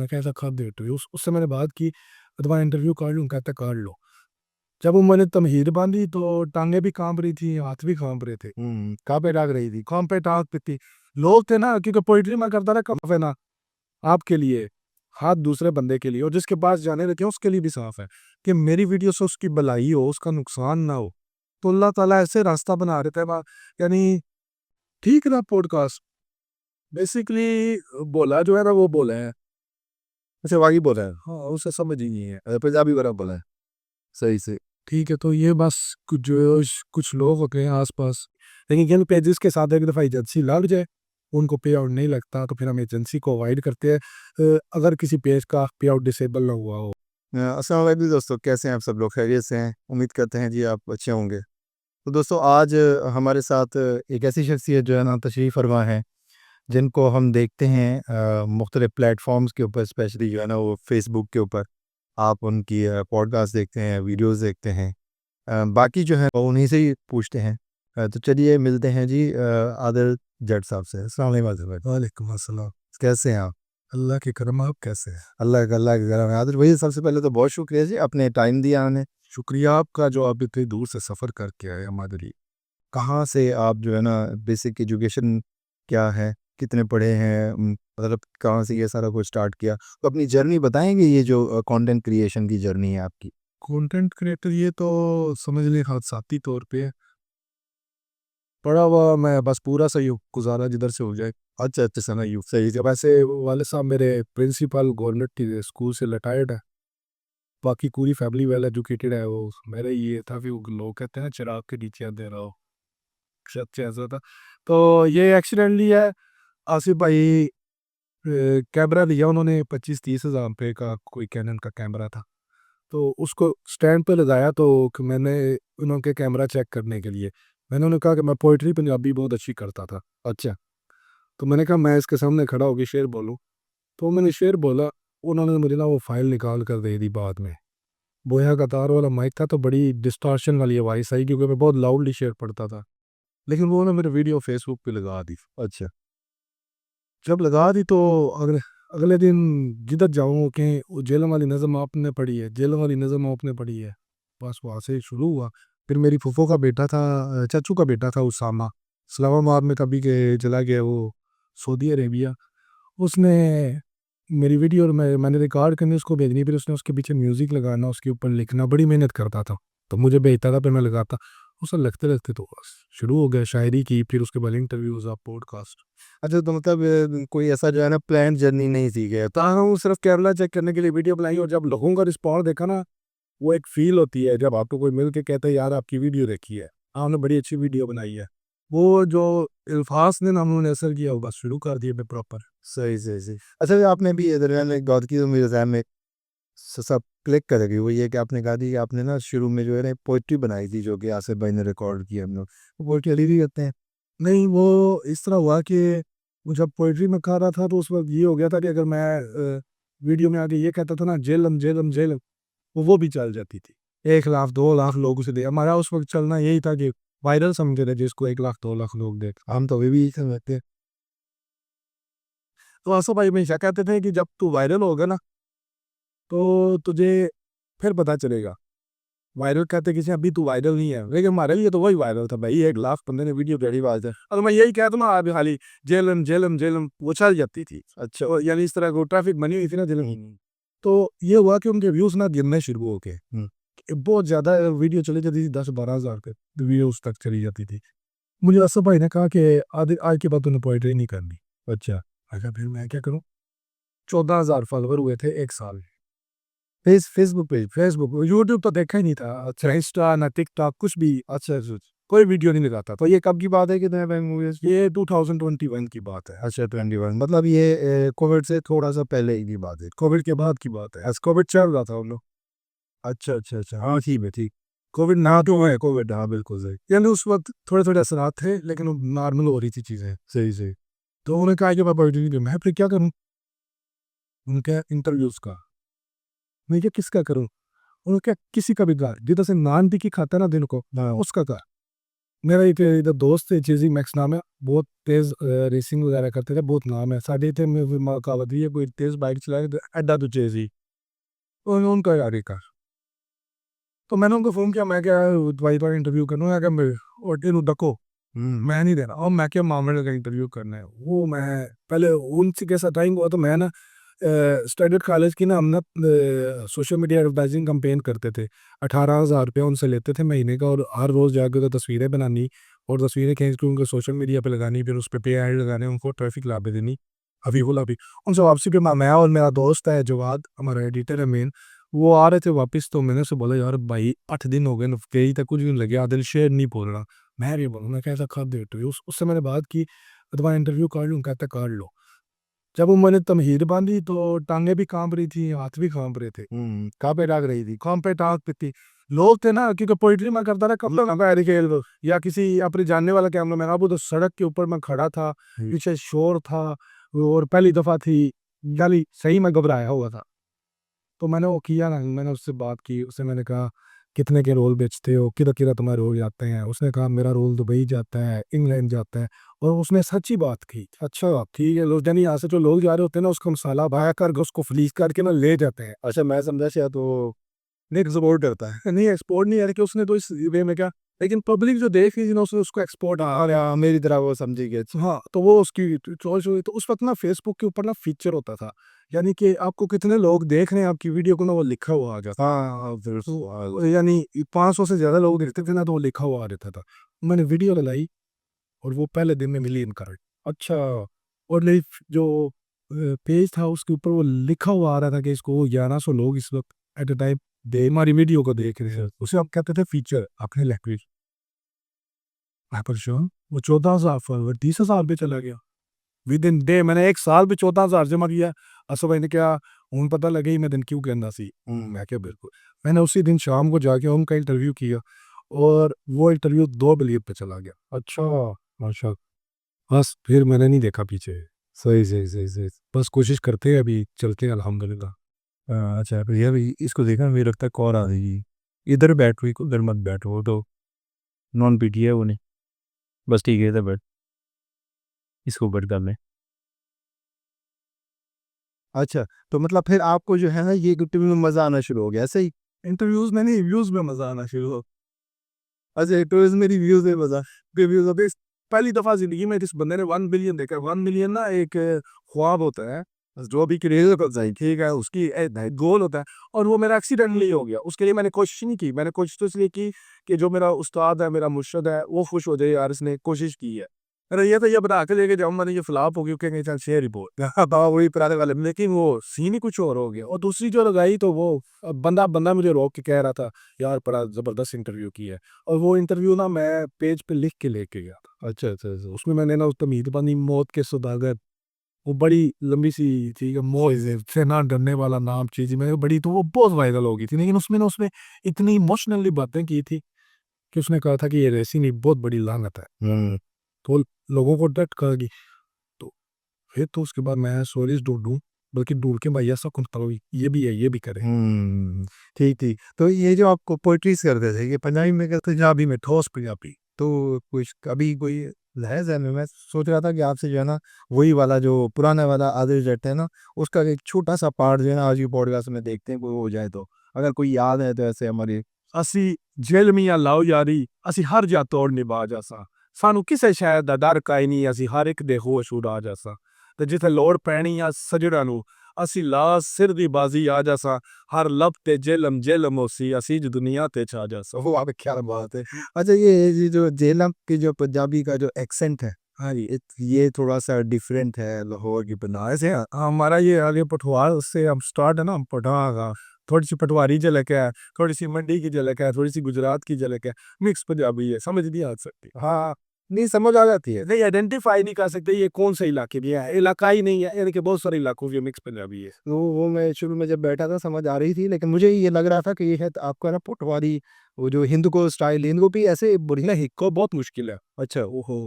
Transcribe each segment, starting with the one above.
मैं कहा ऐसा कब डेट हुई? उससे मैंने बात की, तुम्हारा इंटरव्यू कर लूँ? कहता कर लो। जब वो मैंने तमहीर बांधी तो टांगें भी काँप रही थी, हाथ भी काँप रहे थे। कहाँ पे डाक रही थी? कौन पे टाँग पे थी। लोग थे ना, क्योंकि पोएट्री मैं करता था कफ है ना, आपके लिए, हाथ दूसरे बंदे के लिए, और जिसके पास जाने लगे उसके लिए भी साफ है कि मेरी वीडियो से उसकी भलाई हो, उसका नुकसान ना हो। तो अल्लाह ताला ऐसे रास्ता बना रहे थे यानी ठीक रहा पॉडकास्ट। बेसिकली बोला जो है ना वो बोला है। अच्छा, वाही बोला है। हाँ, उसे समझ ही नहीं है। पंजाबी वाला बोला है। सही से। ठीक है, तो ये बस कुछ लोग होते हैं आस-पास, लेकिन जिन पेजेज़ के साथ एक दफ़ा एजेंसी लग जाए, उनको पे आउट नहीं लगता, तो फिर हम एजेंसी को अवॉइड करते हैं अगर किसी पेज का पे आउट डिसेबल ना हुआ हो। अस्सलाम वालेकुम दोस्तों, कैसे हैं आप सब लोग? खैरियत से हैं? उम्मीद करते हैं जी आप अच्छे होंगे। तो दोस्तों आज हमारे साथ एक ऐसी शख्सियत जो है ना तशरीफ़ फरमा है, जिनको हम देखते हैं मुख्तलिफ़ प्लेटफ़ॉर्म्स के ऊपर, स्पेशली जो है ना वो फ़ेसबुक के ऊपर आप उनकी पॉडकास्ट देखते हैं, वीडियोज़ देखते हैं। बाकी जो है वो उन्हीं से ही पूछते हैं। तो चलिए मिलते हैं जी आदिल जट साहब से। अस्सलाम वालेकुम आदिल भाई, वालेकुम अस्सलाम। कैसे हैं आप? अल्लाह की करम, आप कैसे हैं? अल्लाह का करम है। आदिल भाई सबसे पहले तो बहुत शुक्रिया जी, अपने टाइम दिया हमें। शुक्रिया आपका जो आप इतनी दूर से सफ़र करके आए हमारे लिए। कहाँ से आप जो है ना बेसिक एजुकेशन क्या है? कितने पढ़े हैं? मतलब कहाँ से ये सारा कुछ स्टार्ट किया? तो अपनी जर्नी बताएँगे, ये जो कंटेंट क्रिएशन की जर्नी है आपकी? कंटेंट क्रिएटर ये तो समझ लें हादसाती तौर पे है। पढ़ा हुआ मैं बस पूरा सही हूँ, गुज़ारा जिधर से हो जाए। अच्छा, अच्छा समझ सही हूँ, सही है। वैसे वाले साहब मेरे प्रिंसिपल गवर्नमेंट स्कूल से रिटायर्ड है। बाकी पूरी फैमिली वेल एजुकेटेड है। वो मेरा ये था कि वो लोग कहते हैं ना चिराग के नीचे अंधेरा हो, सच ऐसा था। तो ये एक्सीडेंटली है। आसिफ भाई कैमरा लिया उन्होंने 25-30 हज़ार रुपये का, कोई कैनन का कैमरा था। तो उसको स्टैंड पे लगाया तो मैंने उनके कैमरा चेक करने के लिए, मैंने उन्हें कहा कि मैं पोइट्री पंजाबी बहुत अच्छी करता था। अच्छा, तो मैंने कहा मैं इसके सामने खड़ा होकर शेर बोलूँ। तो मैंने शेर बोला, उन्होंने मुझे ना वो फाइल निकाल कर दे दी बाद में। बोया का तार वाला माइक था तो बड़ी डिस्टॉर्शन वाली आवाज़ आई, क्योंकि मैं बहुत लाउडली शेर पढ़ता था। लेकिन वो ना मेरे वीडियो फेसबुक पे लगा दी। अच्छा। जब लगा दी तो अगले अगले दिन जिधर जाऊँ कि वो जेलम वाली नज़म आपने पढ़ी है, जेलम वाली नज़म आपने पढ़ी है। बस वहाँ से शुरू हुआ। फिर मेरी फूफो का बेटा था, चाचू का बेटा था उसामा, इस्लामाबाद में कभी के चला गया वो सऊदी अरेबिया। उसने मेरी वीडियो और मैंने रिकॉर्ड करनी उसको भेजनी, फिर उसने उसके पीछे म्यूज़िक लगाना, उसके ऊपर लिखना, बड़ी मेहनत करता था। तो मुझे भेजता था, फिर मैं लगाता। उसे लगते-लगते तो बस शुरू हो गया शायरी की, फिर उसके बाद इंटरव्यूज़, अब पॉडकास्ट। अच्छा, तो मतलब कोई ऐसा जो है ना प्लान्ड जर्नी नहीं थी क्या? हाँ, वो सिर्फ़ कैमरा चेक करने के लिए वीडियो बनाई, और जब लोगों का रिस्पॉन्स देखा ना, वो एक फ़ील होती है जब आपको कोई मिल के कहता है यार आपकी वीडियो देखी है, आपने बड़ी अच्छी वीडियो बनाई है। वो जो अल्फ़ाज़ ने ना उन्होंने असर किया, वो बस शुरू कर दिए मैं प्रॉपर। सही, सही, सही। अच्छा, आपने भी दरमियान में एक बात की तो मेरे ज़हन में सब क्लिक करेगी, वो ये कि आपने कहा थी कि आपने ना शुरू में जो है ना पोएट्री बनाई थी, जो कि आसिफ भाई ने रिकॉर्ड की हम लोग। वो पोएट्री अभी भी करते हैं? नहीं, वो इस तरह हुआ कि वो जब पोएट्री में कर रहा था तो उस वक़्त ये हो गया था कि अगर मैं वीडियो में आके ये कहता था ना जेलम, जेलम, जेलम, वो भी चल जाती थी। 1 लाख 2 लाख लोग उसे दे, हमारा उस वक़्त चलना यही था कि वायरल समझते थे जिसको 1 लाख 2 लाख लोग देख। हम तो अभी भी यही समझते हैं। तो आसफ़ भाई हमेशा कहते थे कि जब तू वायरल होगा ना, तो तुझे फिर पता चलेगा। वायरल कहते किसी अभी तू वायरल नहीं है, लेकिन हमारे लिए तो वही वायरल था भाई, 1 लाख बंदे ने वीडियो बड़ी बात है। अगर मैं यही कहता ना अभी खाली जेलम, जेलम, जेलम, वो चल जाती थी। अच्छा। तो यानी इस तरह को ट्रैफ़िक बनी हुई थी ना जेलम। हुँ, तो ये हुआ कि उनके व्यूज़ ना गिरने शुरू हो गए। हुँ। बहुत ज़्यादा वीडियो चली जाती थी, 10-12 हज़ार के व्यूज़ तक चली जाती थी। मुझे असफ़ भाई ने कहा कि आदि आज के बाद तूने पोएट्री नहीं करनी। अच्छा, मैं कहा फिर मैं क्या करूँ? 14,000 फॉलोवर हुए थे 1 साल में। फेसबुक पे? फेसबुक, यूट्यूब तो देखा ही नहीं था। अच्छा, इंस्टा ना टिकटॉक कुछ भी, अच्छा, अच्छा, अच्छा। कोई वीडियो नहीं लगाता तो था। ये कब की बात है, कितने टाइम हो गया इसको? ये 2021 की बात है। अच्छा, 21 मतलब ये कोविड से थोड़ा-सा पहले ही की बात है। कोविड के बाद की बात है। कोविड चल रहा था उन लोग। अच्छा, अच्छा, अच्छा। हाँ, ठीक है, ठीक। कोविड ना तो है कोविड, हाँ, बिल्कुल सही। यानी उस वक़्त थोड़े-थोड़े असरात थे, लेकिन वो नॉर्मल हो रही थी चीज़ें। सही, सही। तो उन्होंने कहा कि मैं पोएट्री नहीं, मैं फिर क्या करूँ? उनके इंटरव्यूज़ का। मैं ये किसका करूँ? उन्होंने कहा किसी का भी गा, जिधर से नान टिक्की खाता है ना दिन को, हाँ। उसका गा। मेरा एक इधर दोस्त है, चेजी मैक्स नाम है, बहुत तेज़ रेसिंग वगैरह करते थे, बहुत नाम है। साढ़े थे में कहावत है, कोई तेज़ बाइक चलाए तो अड्डा तो चेजी, तो उनका यार का। तो मैंने उनको फ़ोन किया, मैं क्या भाई का इंटरव्यू करना है, क्या मैं और इन डको मैं नहीं देना, और मैं क्या मामले का इंटरव्यू करना है। वो मैं पहले उनसे कैसा टाइम हुआ, तो मैं ना स्टैंडर्ड कॉलेज की ना हम ना सोशल मीडिया एडवर्टाइजिंग कैंपेन करते थे। 18,000 रुपया उनसे लेते थे महीने का, और हर रोज़ जाकर उधर तस्वीरें बनानी और तस्वीरें खींच के उनको सोशल मीडिया पे लगानी, फिर उस पे ऐड लगाने, उनको ट्रैफिक ला पे देनी। अभी बोला अभी उनसे वापसी पे मैं और मेरा दोस्त है जवाद, हमारा एडिटर है मेन, वो आ रहे थे वापस, तो मैंने उससे बोला यार भाई 8 दिन हो गए न, कहीं तक कुछ भी नहीं लगे, आदिल शेर नहीं बोल रहा। मैं भी बोलूँ मैं कैसा खा दे इंटरव्यू, उससे मैंने बात की, तुम्हारा इंटरव्यू कर लूँ, कहता कर लो। जब वो मैंने तमहीर बांधी तो टांगे भी कांप रही थी, हाथ भी कांप रहे थे। कहाँ पे डाक रही थी? कान पे टांग पे थी। लोग थे ना, क्योंकि पोइट्री मैं करता था, कब तक मैं खेल दो या किसी अपने जानने वाला कैमरा मैन, अब तो सड़क के ऊपर मैं खड़ा था, पीछे शोर था, और पहली दफा थी, गाली सही में घबराया हुआ था। तो मैंने वो किया ना, मैंने उससे बात की, उससे मैंने कहा कितने के रोल बेचते हो, किधर किधर तुम्हारे रोल जाते हैं। उसने कहा मेरा रोल दुबई जाता है, इंग्लैंड जाता है, और उसने सच्ची बात की। अच्छा ठीक है, लोग यानी यहाँ से जो लोग जा रहे होते हैं ना, उसको मसाला बहा कर उसको फ्लीस करके ना ले जाते हैं। अच्छा, मैं समझा शायद वो नहीं सपोर्ट करता है। नहीं एक्सपोर्ट नहीं है कि उसने तो इस वे में क्या, लेकिन पब्लिक जो देख रही थी ना, उसने उसको एक्सपोर्ट अरे हाँ, मेरी तरह वो समझी गई। हाँ, तो वो उसकी चॉइस हुई। तो उस वक्त ना फेसबुक के ऊपर ना फीचर होता था, यानी कि आपको कितने लोग देख रहे हैं आपकी वीडियो को ना, वो लिखा हुआ आ जाता। हाँ, फिर तो यानी 500 से ज़्यादा लोग देखते थे ना, तो वो लिखा हुआ आ रहता था। मैंने वीडियो लगाई और वो पहले दिन में मिलियन करेक्ट। अच्छा, और मेरी जो पेज था उसके ऊपर वो लिखा हुआ आ रहा था कि इसको 1100 लोग इस वक्त एट अ टाइम दे हमारी वीडियो को देख रहे हैं। उसे हम कहते थे फीचर, आपने लैंग्वेज। मैं परेशान, वो 14,000 फॉलोवर 30,000 पे चला गया विद इन डे। मैंने एक साल में 14,000 जमा किया। असो भाई ने क्या हूँ पता लगे ही मैं दिन क्यों कहना सी। मैं क्या बिल्कुल, मैंने उसी दिन शाम को जाके उनका इंटरव्यू किया, और वो इंटरव्यू 2 बिलियन पे चला गया। अच्छा, माशा, बस फिर मैंने नहीं देखा पीछे। सही सही सही सही। बस कोशिश करते हैं, अभी चलते हैं अल्हम्दुलिल्लाह। अच्छा, फिर ये भी इसको देखा, मुझे लगता है कॉल आ रही। इधर बैठ हुई, उधर मत बैठो, वो तो नॉन पीटी है, वो नहीं। बस ठीक है, इधर बैठ, इसको बट कर लें। अच्छा, तो मतलब फिर आपको जो है ना ये इंटरव्यू में मज़ा आना शुरू हो गया, ऐसे ही? इंटरव्यूज़ में नहीं, रिव्यूज़ में मज़ा आना शुरू हो। अच्छा, इंटरव्यूज़ में रिव्यूज़ में मज़ा। रिव्यूज़ अभी पहली दफ़ा ज़िंदगी में जिस बंदे ने 1 बिलियन देखा है। 1 मिलियन ना एक ख्वाब होता है, जो भी क्रिएटर करता है, ठीक है? उसकी गोल होता है, और वो मेरा एक्सीडेंटली हो गया। उसके लिए मैंने कोशिश नहीं की। मैंने कोशिश तो इसलिए की कि जो मेरा उस्ताद है, मेरा मुर्शिद है, वो खुश हो जाए, यार इसने कोशिश की है। अरे ये तो ये बता के लेके जाऊँ मैंने, ये फ्लॉप हो गई, कहेंगे चल शेयर रिपोर्ट। हाँ, वही पुराने वाले। लेकिन वो सीन ही कुछ और हो गया। और दूसरी जो लगाई तो वो बंदा बंदा मुझे रोक के कह रहा था, यार बड़ा ज़बरदस्त इंटरव्यू किया है। और वो इंटरव्यू ना मैं पेज पे लिख के लेके गया था। अच्छा अच्छा अच्छा। उसमें मैंने ना उस तमीज़ बनी मौत के सौदागर, वो बड़ी लंबी सी थी, मौत से ना डरने वाला नाम चीज़ में बड़ी, तो वो बहुत वायरल हो गई थी। लेकिन उसमें ना उसने इतनी इमोशनली बातें की थी कि उसने कहा था कि ये रेसिंग एक बहुत बड़ी लानत है। तो लोगों को डट कर गई। तो फिर तो उसके बाद मैं स्टोरीज़ ढूँढूँ, बल्कि ढूँढ के भाई ऐसा कौन करो, ये भी है, ये भी करे। हुँ, ठीक, ठीक। तो ये जो आपको पोएट्रीज़ करते थे, ये पंजाबी में करते थे? पंजाबी में ठोस पंजाबी। तो कुछ कभी कोई है ज़हन में? मैं सोच रहा था कि आपसे जो है ना, वही वाला जो पुराना वाला आदिल जट है ना, उसका एक छोटा-सा पार्ट जो है ना, आज की पॉडकास्ट में देखते हैं, कोई हो जाए तो। अगर कोई याद है तो ऐसे हमारी। ਅਸੀਂ ਜੇਲਮੀਆਂ ਲਾਓ ਯਾਰੀ, ਅਸੀਂ ਹਰ ਜਾ ਤੋੜ ਨਿਭਾ ਜਾਸਾਂ। ਸਾਨੂੰ ਕਿਸੇ ਸ਼ੈ ਦਾ ਡਰ ਕਾਈ ਨਹੀਂ, ਅਸੀਂ ਹਰ ਇੱਕ ਦੇ ਹੋਸ਼ ਉਡਾ ਜਾਸਾਂ। ਤੇ ਜਿੱਥੇ ਲੋੜ ਪੈਣੀ ਆ ਸਜਣਾ ਨੂੰ, ਅਸੀਂ ਲਾ ਸਿਰ ਦੀ ਬਾਜ਼ੀ ਆ ਜਾਸਾਂ। ਹਰ ਲਬ ਤੇ ਜੇਲਮ ਜੇਲਮ ਹੋਸੀ, ਅਸੀਂ ਜ ਦੁਨੀया ਤੇ छा जासां। ओह! वाह, क्या बात है। अच्छा, ये जो झेलम की जो पंजाबी का जो एक्सेंट है, हाँ जी, ये थोड़ा-सा डिफरेंट है लाहौर की बना। ऐसे हमारा ये आगे पठवार से हम स्टार्ट है ना, हम पठा का थोड़ी सी पटवारी झलक है, थोड़ी सी मंडी की झलक है, थोड़ी सी गुजरात की झलक है, मिक्स पंजाबी है, समझ नहीं आ सकती। हाँ, नहीं समझ आ जाती है। नहीं आइडेंटिफाई नहीं कर सकते ये कौन से इलाके में है, इलाका ही नहीं है, यानी कि बहुत सारे इलाकों में मिक्स पंजाबी है। तो वो मैं शुरू में जब बैठा था समझ आ रही थी, लेकिन मुझे ये लग रहा था कि ये है आपका ना पटवारी, वो जो हिंद को स्टाइल, इनको भी ऐसे बढ़िया। नहीं को बहुत मुश्किल है। अच्छा। ओहो,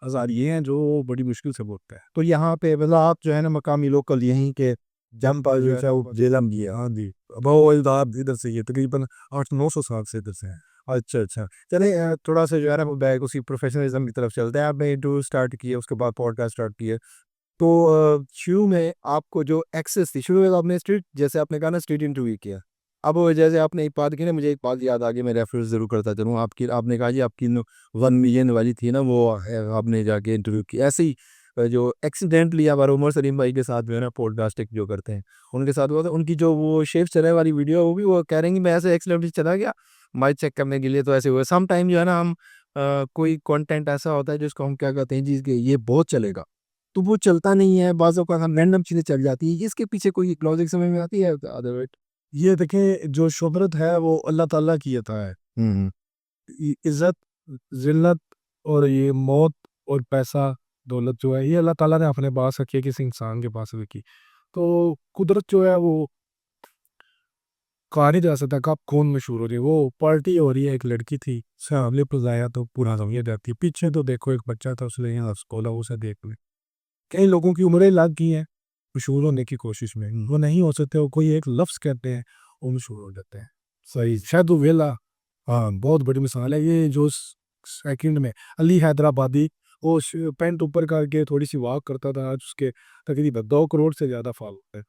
हज़ार ये हैं जो बड़ी मुश्किल से बोलते हैं। तो यहाँ पे मतलब आप जो है ना मकामी लोकल यहीं के जमपा जो है ना वो जेलम की है। हाँ जी, अब वो इधर इधर से ये तकरीबन 800-900 साल से इधर से हैं। अच्छा, अच्छा। चलिए थोड़ा-सा जो है ना वो बैक उसी प्रोफ़ेशनलिज़्म की तरफ चलते हैं। आपने इंटरव्यू स्टार्ट किया, उसके बाद पॉडकास्ट स्टार्ट किया। तो शुरू में आपको जो एक्सेस थी, शुरू में तो आपने स्ट्रीट जैसे आपने कहा ना स्ट्रीट इंटरव्यू किया। अब वो जैसे आपने एक बात की ना मुझे एक बात याद आ गई, मैं रेफ़रेंस ज़रूर करता चलूँ। आपकी आपने कहा जी आपकी न 1 मिलियन वाली थी ना वो आपने जाके इंटरव्यू की। ऐसे ही जो एक्सीडेंटली हमारे उमर सलीम भाई के साथ जो है ना पॉडकास्टिंग जो करते हैं, उनके साथ हुआ था। उनकी जो वो शेफ चने वाली वीडियो वो भी वो कह रहे हैं कि मैं ऐसे एक्सीडेंटली चला गया, माइक चेक करने के लिए तो ऐसे हुआ। सम टाइम जो है ना हम कोई कंटेंट ऐसा होता है जिसको हम क्या कहते हैं जी कि ये बहुत चलेगा। तो वो चलता नहीं है, बाज़ औक़ात हम रैंडम चीज़ें चल जाती हैं। इसके पीछे कोई लॉजिक समझ में आती है अदरवाइज़? ये देखें, जो शोहरत है वो अल्लाह ताला की अता है। हुँ, हुँ। इज़्ज़त, ज़िल्लत और ये मौत और पैसा, दौलत जो है ये अल्लाह ताला ने अपने पास रखी है, किसी इंसान के पास रखी। तो कुदरत जो है वो कहा नहीं जा सकता कब कौन मशहूर हो जाए। वो पार्टी हो रही है, एक लड़की थी, सामने बुलाया तो पूरा दुनिया जाती है। पीछे तो देखो एक बच्चा था, उसने यहाँ बोला उसे देख ले। कई लोगों की उम्रें लग गई हैं मशहूर होने की कोशिश में। वो नहीं हो सकते, वो कोई एक लफ्ज़ कहते हैं, वो मशहूर हो जाते हैं। सही। शायद वो वेला, हाँ, बहुत बड़ी मिसाल है। ये जो सेकंड में अली हैदराबादी, वो पैंट ऊपर करके थोड़ी सी वॉक करता था, आज उसके तकरीबन 2 करोड़ से ज़्यादा फॉलोअर है।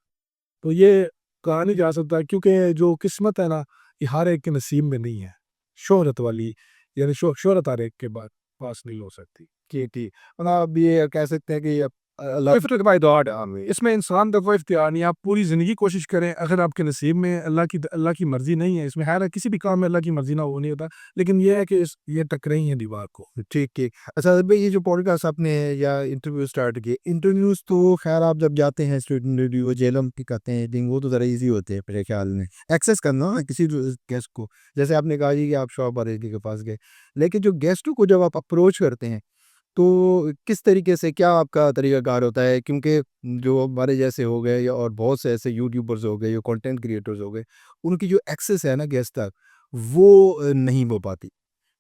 तो ये कहा नहीं जा सकता, क्योंकि जो किस्मत है ना, ये हर एक के नसीब में नहीं है। शोहरत वाली, यानी शोहरत हर एक के पास नहीं हो सकती। ठीक। मतलब आप ये कह सकते हैं कि अल्लाह इफ़्त बाय गॉड, इसमें इंसान का कोई इख्तियार नहीं है। आप पूरी ज़िंदगी कोशिश करें, अगर आपके नसीब में अल्लाह की मर्ज़ी नहीं है, इसमें है किसी भी काम में अल्लाह की मर्ज़ी ना हो नहीं होता। लेकिन ये है कि ये टकराई हैं दीवार को। ठीक। अच्छा भई ये जो पॉडकास्ट आपने या इंटरव्यू स्टार्ट किए, इंटरव्यूज़ तो ख़ैर आप जब जाते हैं स्टूडेंट इंटरव्यू जेएलएम की कहते हैं एडिटिंग वो तो ज़रा ईज़ी होते हैं मेरे ख़्याल में। एक्सेस करना ना किसी गेस्ट को, जैसे आपने कहा जी कि आप शॉप बारेगी के पास गए। लेकिन जो गेस्टों को जब आप अप्रोच करते हैं तो किस तरीके से क्या आपका तरीक़ाकार होता है? क्योंकि जो हमारे जैसे हो गए या और बहुत से ऐसे यूट्यूबर्स हो गए या कंटेंट क्रिएटर्स हो गए, उनकी जो एक्सेस है ना गेस्ट तक, वो नहीं हो पाती।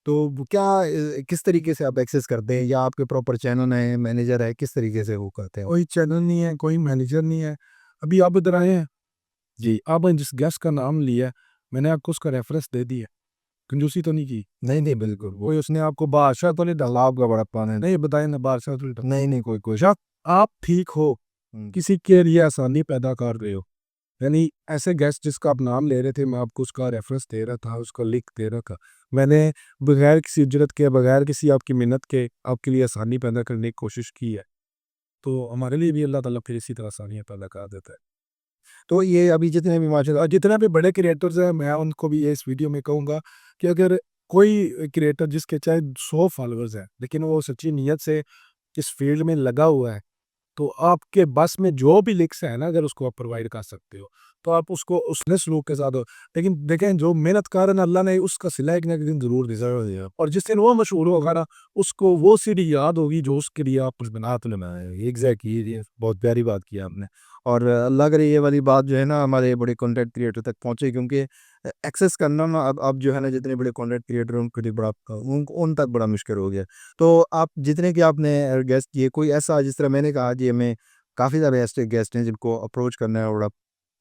तो वो क्या किस तरीके से आप एक्सेस करते हैं या आपके प्रॉपर चैनल है, मैनेजर है, किस तरीके से वो करते हैं? कोई चैनल नहीं है, कोई मैनेजर नहीं है। अभी आप इधर आए हैं, जी। आपने जिस गेस्ट का नाम लिया, मैंने आपको उसका रेफ़रेंस दे दिया। कंजूसी तो नहीं की। नहीं, बिल्कुल वो कोई उसने आपको बादशाह तो नहीं डाला। आपका बड़प्पन है। नहीं बताए ना, बादशाह तो नहीं डाला। नहीं, कोई अच्छा, आप ठीक हो, हुँ। किसी के लिए आसानी पैदा कर रहे हो। यानी ऐसे गेस्ट जिसका आप नाम ले रहे थे, मैं आपको उसका रेफ़रेंस दे रहा था, उसका लिंक दे रहा था। मैंने बगैर किसी उजरत के, बगैर किसी आपकी मिन्नत के आपके लिए आसानी पैदा करने की कोशिश की है। तो हमारे लिए भी अल्लाह ताला फिर इसी तरह आसानियाँ पैदा कर देता है। तो ये अभी जितने भी माशाल्लाह जितने भी बड़े क्रिएटर्स हैं, मैं उनको भी ये इस वीडियो में कहूँगा कि अगर कोई क्रिएटर जिसके चाहे 100 फॉलोअर्स हैं, लेकिन वो सच्ची नीयत से इस फील्ड में लगा हुआ है, तो आपके बस में जो भी लिंक्स हैं ना, अगर उसको आप प्रोवाइड कर सकते हो, तो आप उसको उसने सलूक के साथ हो। लेकिन देखें, जो मेहनत कर रहा है ना, अल्लाह ने उसका सिला एक ना एक दिन ज़रूर देगा। ज़रूर दिया। और जिस दिन वो मशहूर होगा ना, उसको वो सीढ़ी याद होगी जो उसके लिए आप कुछ बना तो बनाया एग्ज़ैक्टली ये बहुत प्यारी बात की आपने। और अल्लाह करे ये वाली बात जो है ना हमारे बड़े कंटेंट क्रिएटर तक पहुँचे क्योंकि एक्सेस करना ना अब जो है ना जितने बड़े कंटेंट क्रिएटर हैं उनके लिए बड़ा उन तक बड़ा मुश्किल हो गया। तो आप जितने कि आपने गेस्ट किए कोई ऐसा जिस तरह मैंने कहा जी हमें काफ़ी सारे ऐसे गेस्ट हैं जिनको अप्रोच करना है बड़ा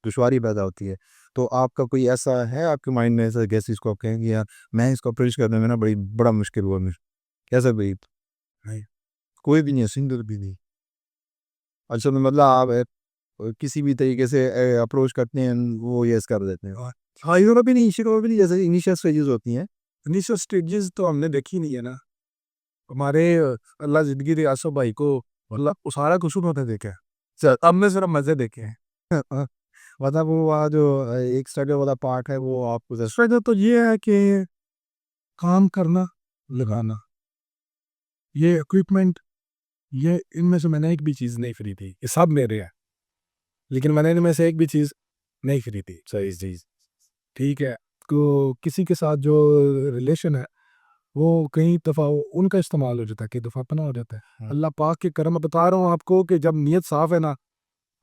दुश्वारी पैदा होती है। तो आपका कोई ऐसा है आपके माइंड में ऐसा गेस्ट जिसको आप कहेंगे यार मैं इसको अप्रोच करने में ना बड़ा मुश्किल हुआ मुझे? कैसा कोई? नहीं। कोई भी नहीं है, सिंगल भी नहीं? अच्छा तो मतलब आप किसी भी तरीके से अप्रोच करते हैं वो येस कर देते हैं। और हाँ, इन्होंने भी नहीं इनिशियल भी नहीं जैसे इनिशियल स्टेजेस होती हैं। इनिशियल स्टेजेस तो हमने देखी नहीं है ना। हमारे अल्लाह ज़िंदगी दे आसफ़ भाई को, मतलब वो सारा कुछ उन्होंने देखा है। हमने सिर्फ़ मज़े देखे हैं। मतलब वो वहाँ जो एक स्ट्रगल वाला पार्ट है वो आपको स्ट्रगल तो ये है कि काम करना, लगाना, ये इक्विपमेंट, ये इनमें से मैंने एक भी चीज़ नहीं खरीदी। ये सब मेरे हैं, लेकिन मैंने इनमें से एक भी चीज़ नहीं खरीदी। सही चीज़। ठीक है? तो किसी के साथ जो रिलेशन है, वो कई दफ़ा उनका इस्तेमाल हो जाता है, कई दफ़ा अपना हो जाता है। हुँ। अल्लाह पाक के करम, बता रहा हूँ आपको कि जब नीयत साफ़ है ना,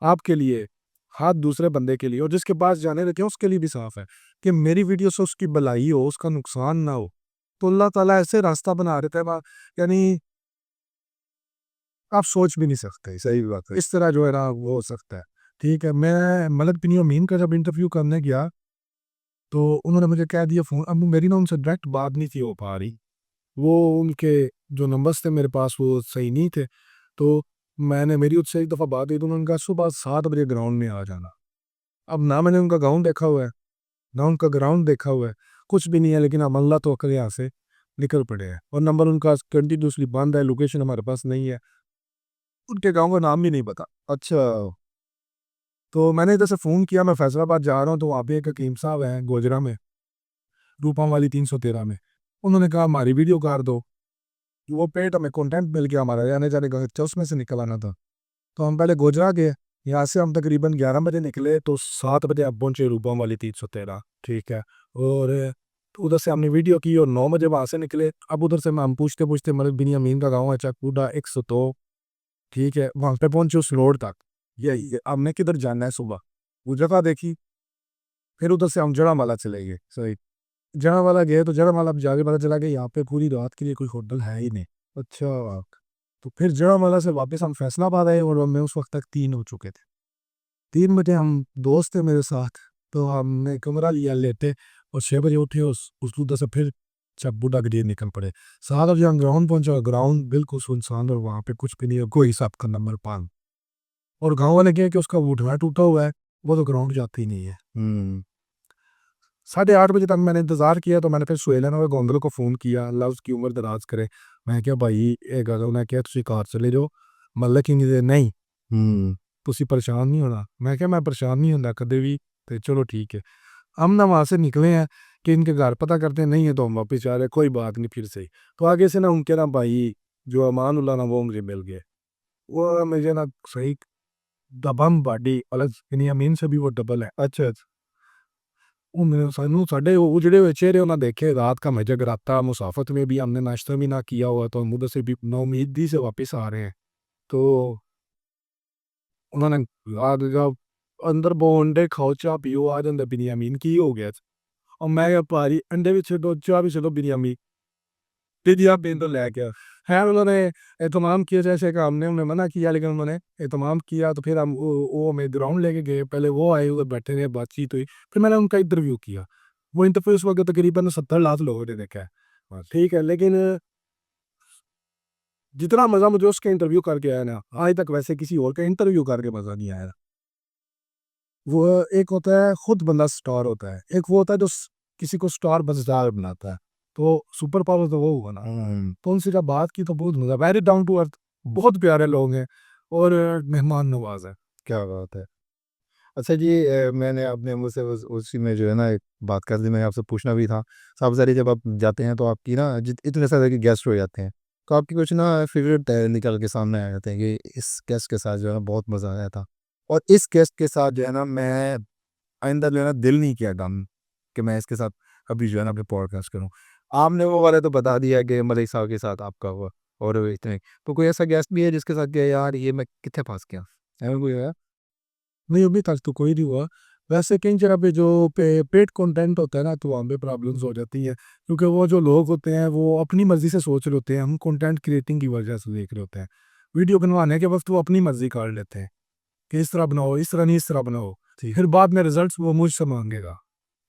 आपके लिए, हाथ दूसरे बंदे के लिए और जिसके पास जाने लगे हैं उसके लिए भी साफ़ है कि मेरी वीडियो से उसकी भलाई हो, उसका नुकसान ना हो। तो अल्लाह ताला ऐसे रास्ता बना देता है, यानी आप सोच भी नहीं सकते। सही बात है। इस तरह जो है ना वो हो सकता है। ठीक है, मैं मलक बिन यामीन का जब इंटरव्यू करने गया, तो उन्होंने मुझे कह दिया फ़ोन, अब मेरी ना उनसे डायरेक्ट बात नहीं थी हो पा रही। वो उनके जो नंबर्स थे मेरे पास वो सही नहीं थे। तो मैंने मेरी उससे एक दफ़ा बात हुई तो उन्होंने कहा सुबह 7 बजे ग्राउंड में आ जाना। अब ना मैंने उनका ग्राउंड देखा हुआ है, ना उनका ग्राउंड देखा हुआ है, कुछ भी नहीं है, लेकिन हम अल्लाह तवक्कल यहाँ से निकल पड़े हैं और नंबर उनका कंटिन्यूअसली बंद है, लोकेशन हमारे पास नहीं है। उनके गाँव का नाम भी नहीं पता। अच्छा। तो मैंने इधर से फ़ोन किया, मैं फैसलाबाद जा रहा हूँ, तो वहाँ पे एक हकीम साहब हैं गोजरा में, रूपम वाली 313 में। उन्होंने कहा हमारी वीडियो कर दो। वो पेट हमें कंटेंट मिल गया, हमारा आने-जाने का खर्चा उसमें से निकल आना था। तो हम पहले गोजरा गए, यहाँ से हम तकरीबन 11 बजे निकले तो 7 बजे हम पहुँचे रूपम वाली 313, ठीक है। और उधर से हमने वीडियो की और 9 बजे वहाँ से निकले। अब उधर से हम पूछते-पूछते मतलब बिनियामीन का गाँव है चकूडा 102, ठीक है, वहाँ पे पहुँचे उस रोड तक। ये हमने किधर जाना है सुबह, वो जगह देखी, फिर उधर से हम जड़ामाला चले गए। सही, जड़ामाला गए तो जड़ामाला अब जाके पता चला कि यहाँ पे पूरी रात के लिए कोई होटल है ही नहीं। अच्छा। तो फिर जड़ामाला से वापस हम फैसलाबाद आए और हमें उस वक्त तक 3 हो चुके थे। 3 बजे हम दोस्त थे मेरे साथ, तो हमने कमरा लिया लेटे और 6 बजे उठे उस उधर से फिर चकबूडा के लिए निकल पड़े। 7 बजे हम ग्राउंड पहुंचे और ग्राउंड बिल्कुल सुनसान और वहाँ पे कुछ भी नहीं है, कोई हिसाब का नंबर 5। और गाँव वाले कहे कि उसका उठना टूटा हुआ है, वो तो ग्राउंड जाती ही नहीं है। हुँ। 8:30 बजे तक मैंने इंतज़ार किया तो मैंने फिर सुहेलन और गोंदल को फ़ोन किया, अल्लाह उसकी उम्र दराज करे। मैं क्या भाई ये गल उन्हें क्या तुसी घर चले जाओ, मतलब कि नहीं हुँ। तुसी परेशान नहीं होना। मैं क्या मैं परेशान नहीं होंदा कदे भी, तो चलो ठीक है। हम ना वहाँ से निकले हैं कि इनके घर पता करते हैं, नहीं है तो हम वापस जा रहे हैं, कोई बात नहीं फिर सही। तो आगे से ना उनके ना भाई जो अमानुल्लाह ना वो मुझे मिल गए। वो मुझे ना सही दबंग बॉडी अलग बिनियामीन से भी वो डबल है। अच्छा, अच्छा। उन्होंने सानू साढ़े उजड़े हुए चेहरे उन्हें देखे, रात का मैं जगराता, मुसाफत में भी हमने नाश्ता भी ना किया हुआ, तो हम उधर से भी नाउमीदी से वापस आ रहे हैं। तो उन्होंने आज जब अंदर वो अंडे खाओ चाह पियो आ जांदा बिनियामीन की हो गया। और मैं क्या भारी अंडे भी छड्डो चाह भी छड्डो बिनियामीन पिज़्ज़ा पे तो ले गया। खैर उन्होंने एहतमाम किया जैसे कि हमने उन्हें मना किया, लेकिन उन्होंने एहतमाम किया तो फिर हम वो हमें ग्राउंड लेके गए। पहले वो आए, उधर बैठे रहे, बातचीत हुई, फिर मैंने उनका इंटरव्यू किया। वो इंटरव्यू उस वक़्त तकरीबन 70 लाख लोगों ने देखा है। हाँ, ठीक है, लेकिन जितना मज़ा मुझे उसके इंटरव्यू करके आया ना, आज तक वैसे किसी और का इंटरव्यू करके मज़ा नहीं आया। वो एक होता है खुद बंदा स्टार होता है, एक वो होता है जो किसी को स्टार मज़ेदार बनाता है। तो सुपर पावर तो वो हुआ ना। हुँ। तो उनसे जब बात की तो बहुत मज़ा, वेरी डाउन टू अर्थ, बहुत प्यारे लोग हैं और मेहमान नवाज़ हैं। क्या बात है। अच्छा जी, मैंने अपने मुँह से उसी में जो है ना एक बात कर दी, मैं आपसे पूछना भी था। साहब ज़ारी जब आप जाते हैं तो आपकी ना जित इतने सारे के गेस्ट हो जाते हैं, तो आपकी कुछ ना फ़ेवरेट निकल के सामने आ जाते हैं कि इस गेस्ट के साथ जो है ना बहुत मज़ा आया था। और इस गेस्ट के साथ जो है ना मैं आइंदा जो है ना दिल नहीं किया काम कि मैं इसके साथ अभी जो है ना अपने पॉडकास्ट करूँ। आपने वो वाला तो बता दिया कि मलिक साहब के साथ आपका हुआ और इतने, तो कोई ऐसा गेस्ट भी है जिसके साथ कि यार ये मैं कित्थे फँस गया? ऐसा कोई है? नहीं, अभी तक तो कोई नहीं हुआ। वैसे कई जगह पे जो पेड कंटेंट होता है ना, तो वहाँ पे प्रॉब्लम्स हो जाती हैं, क्योंकि वो जो लोग होते हैं वो अपनी मर्ज़ी से सोच रहे होते हैं, हम कंटेंट क्रिएटिंग की वजह से देख रहे होते हैं। वीडियो बनवाने के वक़्त वो अपनी मर्ज़ी कर लेते हैं कि इस तरह बनाओ, इस तरह नहीं, इस तरह बनाओ। जी। फिर बाद में रिज़ल्ट्स वो मुझसे माँगेगा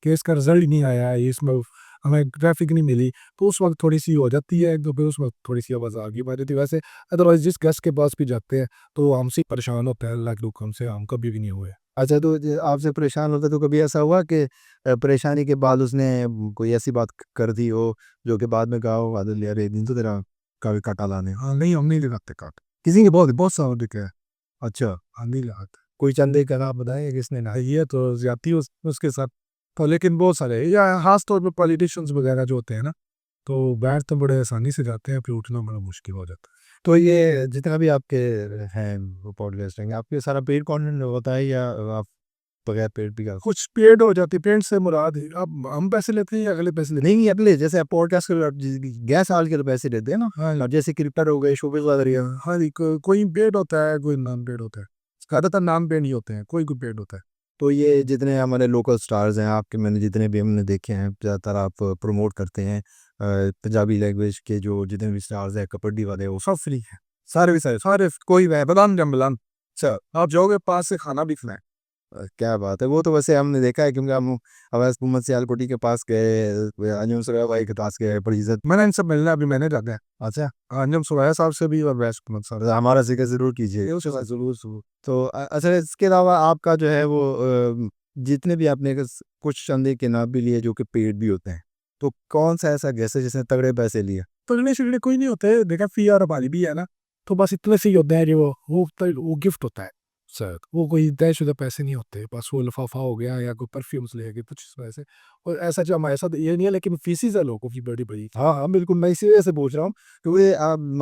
कि इसका रिज़ल्ट नहीं आया है, इसमें हमें ट्रैफ़िक नहीं मिली, तो उस वक़्त थोड़ी-सी हो जाती है, तो फिर उस वक़्त थोड़ी-सी आवाज़ आगे बढ़ जाती है। वैसे अदरवाइज़ जिस गेस्ट के पास भी जाते हैं, तो वो हमसे ही परेशान होता है, अल्लाह के हुक्म से हम कभी भी नहीं हुए। अच्छा, तो ज आपसे परेशान होता है तो कभी ऐसा हुआ कि परेशानी के बाद उसने कोई ऐसी बात कर दी हो जो कि बाद में कहा हो "आदिल यार एक दिन तो तेरा कभी काटा लाने"? हाँ, नहीं हम नहीं लगाते काट। किसी के बहुत बहुत सालों से क्या है, अच्छा, हम नहीं लगाते। कोई चंदे का आप बताएँ किसने ना? ये तो ज़्यादती उसके साथ, तो लेकिन बहुत सारे या ख़ास तौर पे पॉलिटिशियंस वग़ैरह जो होते हैं ना, तो बैठ तो बड़े आसानी से जाते हैं, फिर उठना बड़ा मुश्किल हो जाता है। तो ये जितना भी आपके हैं वो पॉडकास्ट हैं, आपके सारा पेड कंटेंट होता है या आप बगैर पेड भी का? कुछ पेड हो जाती है, पेड से मुराद है अब हम पैसे लेते हैं या अगले पैसे लेते नहीं, नहीं, अगले जैसे आप पॉडकास्ट के गैस आल के तो पैसे देते हैं ना, हैं? हाँ, और जैसे क्रिप्टो हो गए, शोबिज़ वगैरह। हाँ जी, कोई पेड होता है, कोई नॉन पेड होता है। ज़्यादातर नॉन पेड ही होते हैं, कोई पेड होता है। तो ये जितने हमारे लोकल स्टार्स हैं आपके, मैंने जितने भी हमने देखे हैं ज़्यादातर आप प्रमोट करते हैं पंजाबी लैंग्वेज के जो जितने भी स्टार्स हैं कबड्डी वाले वो सब फ्री है, सारे के सारे, सारे कोई वह बदाम जम बदाम। अच्छा, आप जाओगे पास से खाना भी खिलाएँ। क्या बात है। वो तो वैसे हमने देखा है, क्योंकि हम अवैस मोहम्मद सियालकोटी के पास गए, अंजुम सुरैया भाई के पास गए, बड़ी इज्जत। मैंने इनसे मिलना अभी मैंने जाना है। अच्छा, अंजम सुराया साहब से भी और वैस कुमार साहब हमारा जिक्र ज़रूर कीजिए। से। उसके साथ जरूर जरूर। तो अच्छा, इसके अलावा आपका जो है वो जितने भी आपने कुछ चंदे के नाम भी लिए जो कि पेड भी होते हैं, तो कौन सा ऐसा गैस है जिसने तगड़े पैसे लिए? तगड़े शिगड़े कोई नहीं होते, देखा फी और हमारी भी है ना, तो बस इतने से ही होते हैं जो वो गिफ्ट होता है सर, वो कोई तयशुदा पैसे नहीं होते, बस वो लिफाफा हो गया या कोई परफ्यूम्स ले गए कुछ इस वजह से। और ऐसा जो हमारे साथ ये नहीं है, लेकिन फीसिस है लोगों की बड़ी बड़ी। हाँ, हाँ, बिल्कुल, मैं इसी वजह से पूछ रहा हूँ, क्योंकि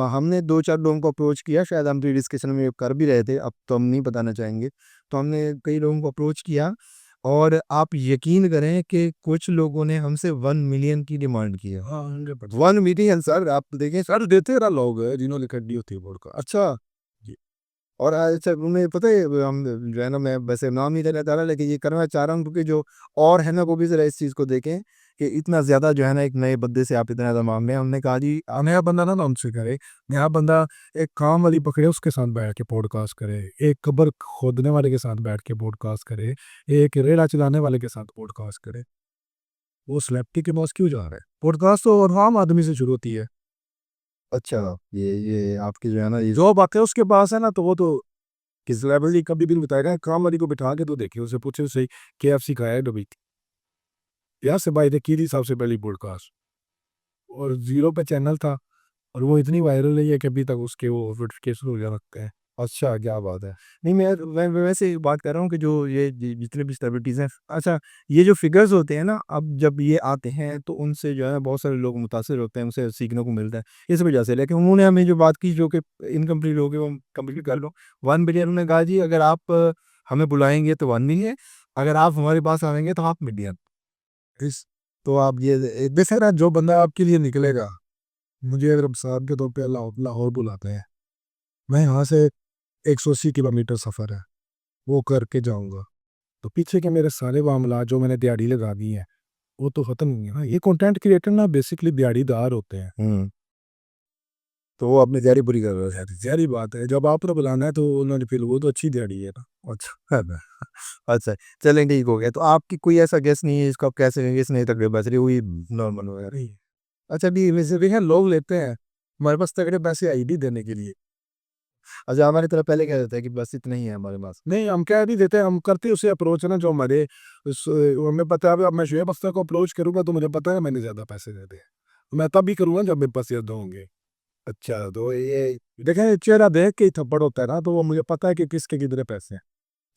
हमने 2-4 लोगों को अप्रोच किया, शायद हम प्री डिस्कशन में कर भी रहे थे, अब तो हम नहीं बताना चाहेंगे। तो हमने कई लोगों को अप्रोच किया, और आप यकीन करें कि कुछ लोगों ने हमसे 1 मिलियन की डिमांड की है। हाँ 100%। 1 मिलियन सर, आप देखें। सर देते रहा लोग जिन्होंने खरीदी होती है बोर्ड का। अच्छा, जी। और अच्छा, उन्हें पता है, हम जो है ना, मैं वैसे नाम नहीं लेना चाह रहा, लेकिन ये करना चाह रहा हूँ, क्योंकि जो और है ना, वो भी ज़रा इस चीज़ को देखें कि इतना ज़्यादा जो है ना, एक नए बंदे से आप इतना ज़्यादा मांग रहे हैं। हमने कहा जी, नया बंदा ना उनसे करे, नया बंदा एक काम वाली पकड़े उसके साथ बैठ के पॉडकास्ट करे, एक कब्र खोदने वाले के साथ बैठ के पॉडकास्ट करे, एक रेला चलाने वाले के साथ पॉडकास्ट करे। वो सेलेब्रिटी के पास क्यों जा रहा है? पॉडकास्ट तो और आम आदमी से शुरू होती है। अच्छा, ये आपकी जो है ना, ये जो बातें उसके पास है ना, तो वो तो कि सेलेब्रिटी कभी भी बताएगा, काम वाली को बिठा के तो देखिए, उससे पूछे सही KFC खाया है कभी? यहाँ से भाई ने की थी सबसे पहली पॉडकास्ट, और ज़ीरो पे चैनल था, और वो इतनी वायरल रही है कि अभी तक उसके वो नोटिफिकेशन हो जा रखते हैं। अच्छा, क्या बात है। नहीं, मैं वैसे बात कर रहा हूँ कि जो ये जितने भी सेलिब्रिटीज़ हैं, अच्छा, ये जो फिगर्स होते हैं ना, अब जब ये आते हैं तो उनसे जो है बहुत सारे लोग मुतासिर होते हैं, उनसे सीखने को मिलता है, इस वजह से। लेकिन उन्होंने हमें जो बात की, जो कि इनकम्प्लीट हो गई, वो कंप्लीट कर लो। 1 बिलियन, उन्होंने कहा जी, अगर आप हमें बुलाएंगे तो 1 मिलियन, अगर आप हमारे पास आएंगे तो 5 मिलियन। इस तो आप ये वैसे ना जो बंदा आपके लिए निकलेगा, मुझे अगर मिसाल के तौर पे लाहौर बुलाते हैं, मैं यहाँ से 180 किलोमीटर सफ़र है, वो करके जाऊँगा, तो पीछे के मेरे सारे मामला जो मैंने दिहाड़ी लगा दी है, वो तो ख़त्म नहीं है ना। ये कंटेंट क्रिएटर ना बेसिकली दिहाड़ीदार होते हैं। हुँ, तो वो अपनी तैयारी पूरी कर रहे हैं। ज़ाहिर-सी बात है, जब आपने बुलाना है तो उन्होंने फिर वो तो अच्छी दिहाड़ी है ना। अच्छा, है ना? अच्छा, चलें, ठीक हो गया। तो आपकी कोई ऐसा गेस नहीं है जिसको आप कह सकें कि इसने तगड़े बज रही हुई नॉर्मल वगैरह? नहीं, अच्छा अभी वैसे भी है लोग लेते हैं, हमारे पास तगड़े पैसे आईडी देने के लिए। अच्छा, हमारी तरफ पहले कह देते हैं कि बस इतना ही है हमारे पास। नहीं, हम कह नहीं देते, हम करते उसे अप्रोच है ना जो हमारे उस हमें पता है, अब मैं शुएब अख्तर को अप्रोच करूँगा तो मुझे पता है मैंने ज़्यादा पैसे दे दिए। मैं तभी करूँगा जब मेरे पास ज़्यादा होंगे। अच्छा, तो ये देखें चेहरा देख के ही थप्पड़ होता है ना, तो वो मुझे पता है कि किसके कितने पैसे हैं।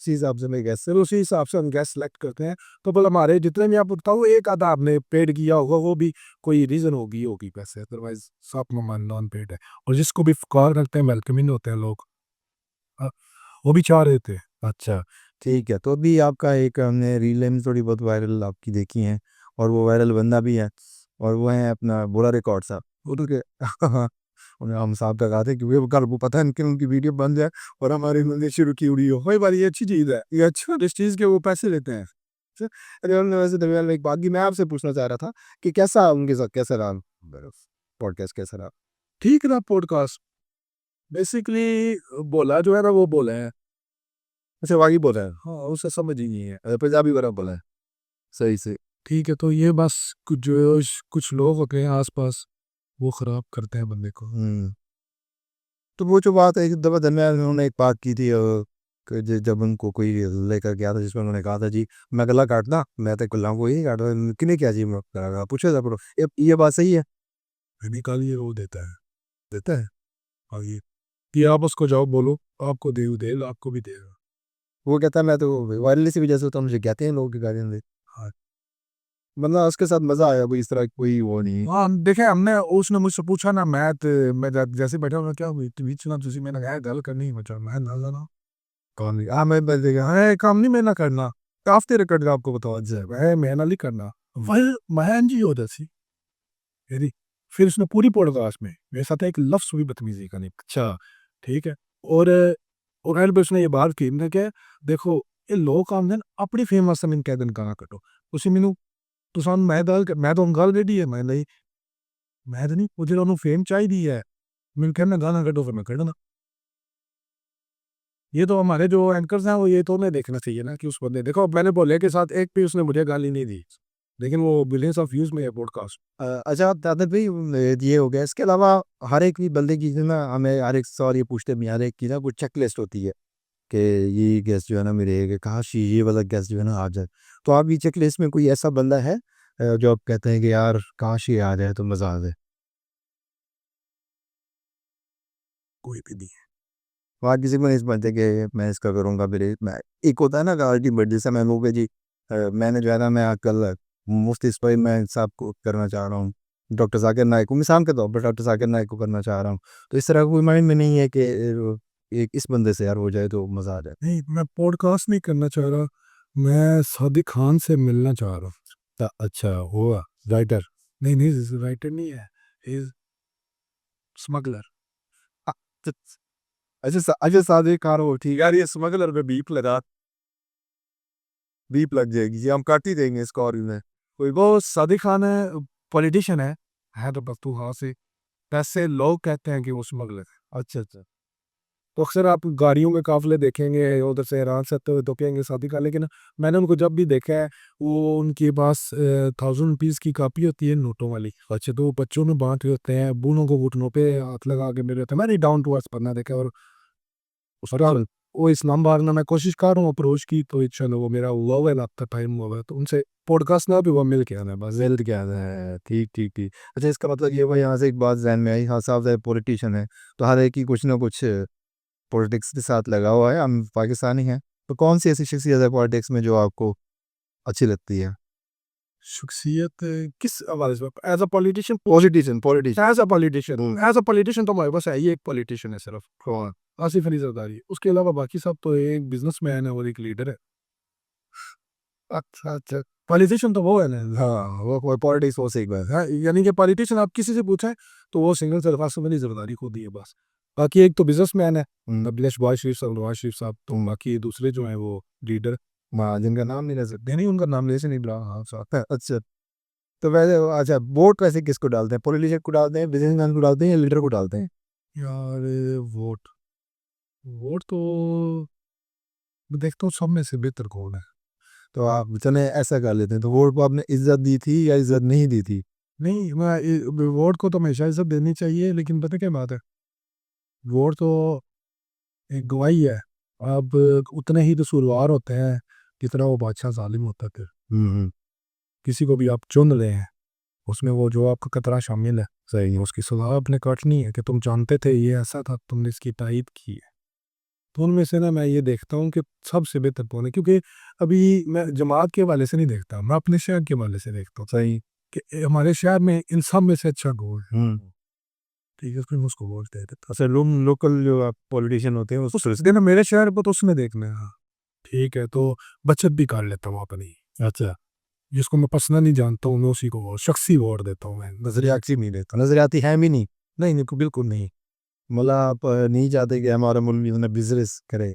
उसी हिसाब से मैं गैस फिर उसी हिसाब से हम गैस सेलेक्ट करते हैं। तो फिर हमारे जितने भी आप बताऊँ, एक आधा आपने पेड किया होगा, वो भी कोई रीज़न होगी पैसे, अदरवाइज़ सब नॉन पेड है। और जिसको भी कॉल करते हैं वेलकमिंग होते हैं लोग, अ, वो भी चाह रहे थे। अच्छा, ठीक है। तो अभी आपका एक हमने रीलें में थोड़ी बहुत वायरल आपकी देखी हैं, और वो वायरल बंदा भी है, और वो है अपना बुरा रिकॉर्ड साहब। उनके उन्हें हम साहब का कहा था, क्योंकि वो कल वो पता है कि उनकी वीडियो बंद है और हमारी उन्होंने शुरू की हुई हो। वही बात, ये अच्छी चीज़ है। ये अच्छा जिस चीज़ के वो पैसे लेते हैं। अच्छा, अरे हमने वैसे दरमियान में एक बात की, मैं आपसे पूछना चाह रहा था कि कैसा उनके साथ कैसा रहा पॉडकास्ट, कैसा रहा? ठीक रहा पॉडकास्ट। बेसिकली बोला जो है ना वो बोला है। अच्छा, वाक़ई बोल रहे हैं। हाँ, उसे समझ ही नहीं है। पंजाबी वाला बोला है, सही से। ठीक है, तो ये बस कुछ लोग होते हैं आस-पास, वो ख़राब करते हैं बंदे को। हुँ। तो वो जो बात है, एक दफ़ा दरमियान में उन्होंने एक बात की थी, कि जब उनको कोई लेकर गया था, जिसमें उन्होंने कहा था जी, मैं गला काटना, मैं तो गल्ला को ही काटता, किन्ने क्या जी, मैं पूछे था करो। ये बात सही है? निकालिए वो देता है। हाँ, ये कि आप उसको जाओ बोलो, आपको दे आपको भी देगा। वो कहता है मैं तो वायरल इसी वजह से होता हूँ, मुझे कहते हैं लोग कि गालियाँ दे। हाँ। मतलब उसके साथ मज़ा आया, कोई इस तरह की कोई वो नहीं। हाँ, देखें हमने उसने मुझसे पूछा ना, मैं जैसे बैठा हूँ, क्या बीच ना तुसी मैंने कहा गल करनी बचा मैं ना जाना कौन नहीं मैं बंदेगा है काम नहीं मैं ना करना काफते रिकॉर्ड का आपको बताओ है मैं ना नहीं करना वह महन जी होता सी यदि फिर उसने पूरी पॉडकास्ट में मेरे साथ एक लफ्ज़ भी बदतमीजी का नहीं अच्छा ठीक है और और एंड पे उसने ये बात की मैंने क्या देखो ये लोग काम दिन अपनी फेम वास्ते मैंने कह दिन गाना कटो उसी मैनू तुसान मैं तो गल रेडी है मैं तो नहीं वो जो फेम चाहिए है मैंने कहना गाना कटो फिर मैं कटना ये तो हमारे जो एंकर्स हैं वो ये तो उन्हें देखना चाहिए ना कि उस बंदे देखो मैंने बोले के साथ एक भी उसने मुझे गाली नहीं दी, लेकिन वो बिलियंस ऑफ व्यूज में है पॉडकास्ट। अच्छा तादर भाई ये हो गया। इसके अलावा हर एक भी बंदे की ना हमें हर एक सवाल ये पूछते हैं, हर एक की ना कुछ चेक लिस्ट होती है कि ये गेस्ट जो है ना मेरे कि काश ये वाला गेस्ट जो है ना आ जाए। तो आप ये चेक लिस्ट में कोई ऐसा बंदा है जो आप कहते हैं कि यार काश ये आ जाए तो मज़ा आ जाए? कोई भी नहीं तो आप किसी को नहीं समझते कि मैं इसका करूँगा मेरे मैं एक होता है ना कि अल्टीमेट जैसे मैं कहूँ कि जी मैंने जो है ना मैं कल मुफ्ती इस पर मैं साहब को करना चाह रहा हूँ, डॉक्टर जाकिर नाइक को मिसाल के तौर पर डॉक्टर जाकिर नाइक को करना चाह रहा हूँ। तो इस तरह का कोई माइंड में नहीं है कि एक इस बंदे से यार हो जाए तो मज़ा आ जाए? नहीं, मैं पॉडकास्ट नहीं करना चाह रहा, मैं सादिक खान से मिलना चाह रहा हूँ। अच्छा हुआ राइटर। नहीं नहीं, राइटर नहीं है, इज स्मगलर। अच्छा सादिक खान हो ठीक है यार, ये स्मगलर पे बीप लग जाएगी जी, हम काट ही देंगे इसको और में। कोई वो सादिक खान है, पॉलिटिशियन है तो पख्तूनख्वा से, वैसे लोग कहते हैं कि वो स्मगलर है। अच्छा अच्छा। तो अक्सर आप गाड़ियों में काफ़िले देखेंगे उधर से ईरान से आते हुए तो कहेंगे सादिक खान, लेकिन मैंने उनको जब भी देखा है वो उनके पास 1000 रुपीज़ की कापी होती है नोटों वाली। अच्छा, तो वो बच्चों में बांट रहे होते हैं, बूढ़ों को घुटनों पे हाथ लगा के मेरे होते हैं। मैंने डाउन टू अर्थ पढ़ना देखा और उसका वो इस्लामाबाद में मैं कोशिश कर रहा हूँ अप्रोच की, तो चलो वो मेरा हुआ हुआ है ना टाइम हुआ है, तो उनसे पॉडकास्ट ना भी हुआ मिल के आना है बस। वेल्थ क्या है, ठीक ठीक ठीक। अच्छा इसका मतलब ये हुआ यहाँ से एक बात जहन में आई, हाँ साहब है पॉलिटिशियन है तो हर एक की कुछ ना कुछ पॉलिटिक्स के साथ लगा हुआ है, हम पाकिस्तानी हैं। तो कौन सी ऐसी शख्सियत है पॉलिटिक्स में जो आपको अच्छी लगती है? शख्सियत किस हवाले से? As a politician, politician politician. As a politician तो हमारे पास है ही एक पॉलिटिशियन है सिर्फ, कौन? आसिफ अली जरदारी। उसके अलावा बाकी सब तो एक बिजनेसमैन है और एक लीडर है। अच्छा अच्छा। पॉलिटिशियन तो वो है ना। हाँ वो पॉलिटिक्स वो सही बात है। हाँ, यानी कि पॉलिटिशियन आप किसी से पूछें तो वो सिंगल सिर्फ आसिफ अली जरदारी को दी है बस। बाकी एक तो बिजनेसमैन है अभिलाष बॉय शरीफ साहब, नवाज शरीफ साहब, तो बाकी दूसरे जो हैं वो लीडर। हाँ जिनका नाम नहीं ले सकते। नहीं नहीं, उनका नाम ले से नहीं रहा। हाँ साहब। अच्छा। तो वैसे अच्छा वोट वैसे किसको डालते हैं, पॉलिटिशियन को डालते हैं, बिजनेसमैन को डालते हैं या लीडर को डालते हैं? यार वोट वोट तो मैं देखता हूँ सब में से बेहतर कौन है। तो आप चले ऐसा कर लेते हैं, तो वोट को आपने इज्जत दी थी या इज्जत नहीं दी थी? नहीं, वोट को तो हमेशा इज्जत देनी चाहिए, लेकिन पता क्या बात है, वोट तो एक गवाही है। अब उतने ही कसूरवार होते हैं जितना वो बादशाह जालिम होता है। हम्म। किसी को भी आप चुन रहे हैं, उसमें वो जो आपका कतरा शामिल है, सही है, उसकी सजा आपने काटनी है कि तुम जानते थे ये ऐसा था, तुमने इसकी तायद की है। तो उनमें से ना मैं ये देखता हूँ कि सबसे बेहतर कौन है, क्योंकि अभी मैं जमात के हवाले से नहीं देखता, मैं अपने शहर के हवाले से देखता हूँ सही। कि हमारे शहर में इन सब में से अच्छा कौन है। हम्म। ठीक है, फिर मैं उसको वोट दे देता अच्छा लोकल जो आप पॉलिटिशियन होते हैं हूँ। उस दिन मेरे शहर पर तो उसमें देखना है। हाँ, ठीक है, तो बचत भी कर लेता हूँ अपनी। अच्छा जिसको मैं पर्सनली जानता हूँ मैं उसी को शख्सी वोट देता हूँ मैं। नजरियाती नहीं लेता, नजरियाती है भी नहीं। नहीं नहीं, बिल्कुल नहीं। मतलब आप नहीं चाहते कि हमारा मुल्क जो है बिजनेस करे?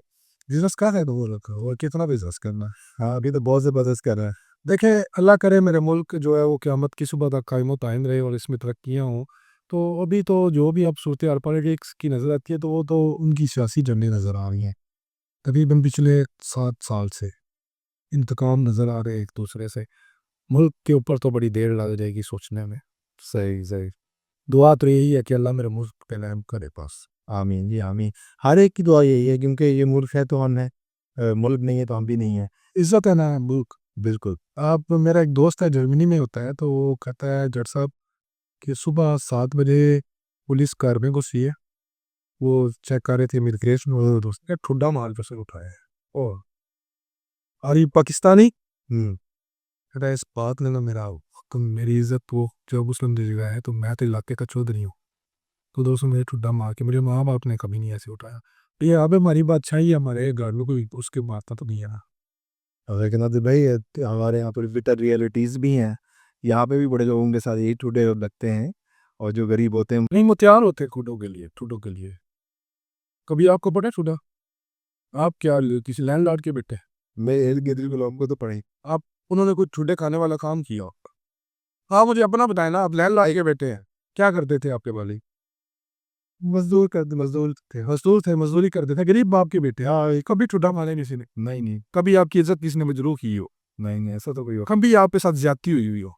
बिजनेस कर है तो वो रखा, और कितना बिजनेस करना है। हाँ अभी तो बहुत से बिजनेस कर रहे हैं। देखे, अल्लाह करे मेरे मुल्क जो है वो क़यामत की सुबह तक कायम कायम रहे और इसमें तरक्कियाँ हों। तो अभी तो जो भी अब सूरत हाल पॉलिटिक्स की नज़र आती है तो वो तो उनकी सियासी झंडे नज़र आ रही हैं तकरीबन पिछले 7 साल से। इंतकाम नज़र आ रहे हैं एक दूसरे से। मुल्क के ऊपर तो बड़ी देर लग जाएगी सोचने में। सही सही। दुआ तो यही है कि अल्लाह मेरे मुल्क पे रहम करे बस। आमीन जी आमीन। हर एक की दुआ यही है क्योंकि ये मुल्क है तो हम है, मुल्क नहीं है तो हम भी नहीं है। इज़्ज़त है ना मुल्क। बिल्कुल। आप, मेरा एक दोस्त है जर्मनी में होता है, तो वो कहता है जट साहब कि सुबह 7 बजे पुलिस कार में घुसी है, वो चेक कर रहे थे इमिग्रेशन, वो दोस्त ने ठुड्डा मार के सर उठाया है। ओ, और ये पाकिस्तानी हम्म। कहता है इस बात ने ना मेरा, तुम मेरी इज्जत वो जब मुस्लिम की जगह है, तो मैं तो इलाके का चौधरी हूँ, तो दोस्तों मेरे ठुड्डा मार के, मेरे माँ बाप ने कभी नहीं ऐसे उठाया। तो ये अब हमारी बादशाही है, हमारे घर में कोई उसके मारता तो नहीं है ना। लेकिन नादिर भाई हमारे यहाँ पर बिटर रियलिटीज़ भी हैं। यहाँ पे भी बड़े लोगों के साथ यही टूटे लगते हैं, और जो गरीब होते हैं। नहीं, वो तैयार होते हैं ठुड्डों के लिए, ठुड्डों के लिए। कभी आपको पता है ठुड्डा? आप क्या किसी लैंडलॉर्ड के बेटे हैं? मैं इर्द गिर्द के लोगों को तो पढ़े। आप, उन्होंने कुछ ठुड्डे खाने वाला काम किया? हाँ, मुझे अपना बताएं ना, आप लैंडलॉर्ड के बेटे हैं, क्या करते थे आपके वालिद? मज़दूर करते मज़दूर थे। मज़दूर थे, मज़दूरी करते थे, गरीब बाप के बेटे। हाँ, कभी ठुड्डा मारा नहीं किसी ने, नहीं, नहीं, कभी आपकी इज़्ज़त किसी ने मजरूह की हो, नहीं, नहीं, ऐसा तो कोई कभी आपके साथ ज़्यादती हुई हो।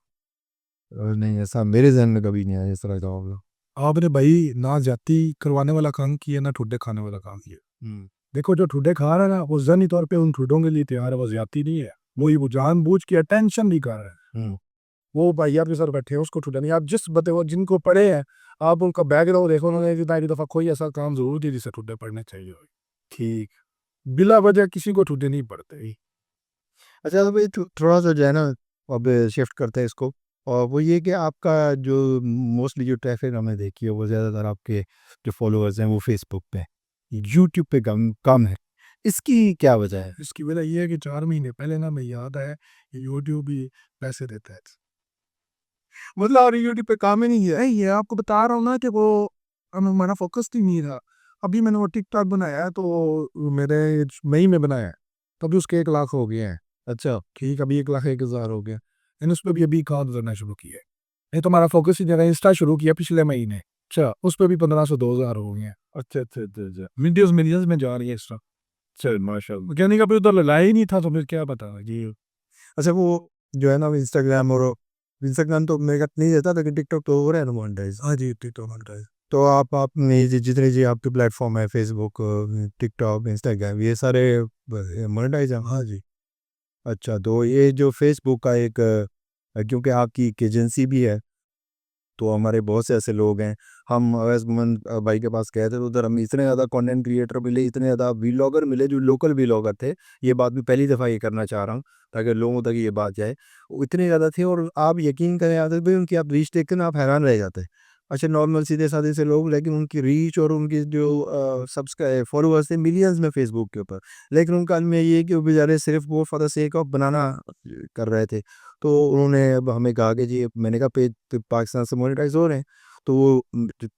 नहीं, ऐसा मेरे ज़हन में कभी नहीं आया इस तरह का होगा। आपने भाई ना ज़्यादती करवाने वाला काम किया, ना ठुड्डे खाने वाला काम किया। हुँ, देखो जो ठुड्डे खा रहा है ना, वो ज़हनी तौर पे उन ठुड्डों के लिए तैयार है, वो ज़्यादती नहीं है। वो जानबूझ के अटेंशन नहीं कर रहा है। हुँ, वो भाई आपके साथ बैठे हैं, उसको ठुड्डा नहीं। आप जिस बंदे को जिनको पढ़े हैं, आप उनका बैकग्राउंड देखो, उन्होंने इतनी दफ़ा कोई ऐसा काम ज़रूर किया जिससे ठुड्डे पड़ने चाहिए हों। ठीक। बिला वजह किसी को ठुड्डे नहीं पड़ते। अच्छा तो भाई थोड़ा-सा जो है ना अब शिफ्ट करते हैं इसको और वो ये कि आपका जो मोस्टली जो ट्रैफ़िक हमने देखी है वो ज़्यादातर आपके जो फ़ॉलोअर्स हैं वो फ़ेसबुक पे, यूट्यूब पे कम है। इसकी क्या वजह है? इसकी वजह ये है कि 4 महीने पहले ना मुझे याद आया कि यूट्यूब भी पैसे देता है। मतलब और यूट्यूब पे काम ही नहीं किया। ये आपको बता रहा हूँ ना कि वो हमारा फ़ोकस ही नहीं था। अभी मैंने वो टिकटॉक बनाया है तो मेरे मई में बनाया है। तो अभी उसके 1 लाख हो गए हैं। अच्छा, ठीक, अभी 1 लाख 1,000 हो गया। मैंने उसपे भी अभी काम करना शुरू किया है। नहीं तो हमारा फ़ोकस ही नहीं रहा। इंस्टा शुरू किया पिछले महीने। अच्छा, उसपे भी 1500 2,000 हो गए हैं। अच्छा, अच्छा, अच्छा, अच्छा। मिलियंस मिलियंस में जा रही है इंस्टा। चल माशाल्लाह। मैकेनिक अभी उधर लाया ही नहीं था तो फिर क्या पता जी। अच्छा वो जो है ना इंस्टाग्राम तो मेरे ख़्याल नहीं देता लेकिन टिकटॉक तो हो रहा है ना मोनेटाइज़। हाँ जी, टिकटॉक मोनेटाइज़। तो आप अपने जितने जी आपके प्लेटफ़ॉर्म है फ़ेसबुक, टिकटॉक, इंस्टाग्राम ये सारे ब मोनेटाइज़ हैं? हाँ जी। अच्छा, तो ये जो फ़ेसबुक का एक क्योंकि आपकी एक एजेंसी भी है, तो हमारे बहुत से ऐसे लोग हैं, हम अवैज़मंद भाई के पास गए थे तो उधर हमें इतने ज़्यादा कंटेंट क्रिएटर मिले, इतने ज़्यादा व्लॉगर मिले जो लोकल व्लॉगर थे। ये बात मैं पहली दफ़ा ये करना चाह रहा हूँ, ताकि लोगों तक ये बात जाए। वो इतने ज़्यादा थे और आप यकीन करें आदत भाई उनकी आप रीच देख के ना आप हैरान रह जाते हैं। अच्छा नॉर्मल सीधे-साधे से लोग लेकिन उनकी रीच और उनकी जो फॉलोअर्स थे मिलियंस में फ़ेसबुक के ऊपर। लेकिन उनका में ये है कि वो बेचारे सिर्फ़ वो फ़ॉर द सेक ऑफ बनाना कर रहे थे। तो उन्होंने अब हमें कहा कि जी मैंने कहा पेज तो पाकिस्तान से मोनेटाइज़ हो रहे हैं। तो वो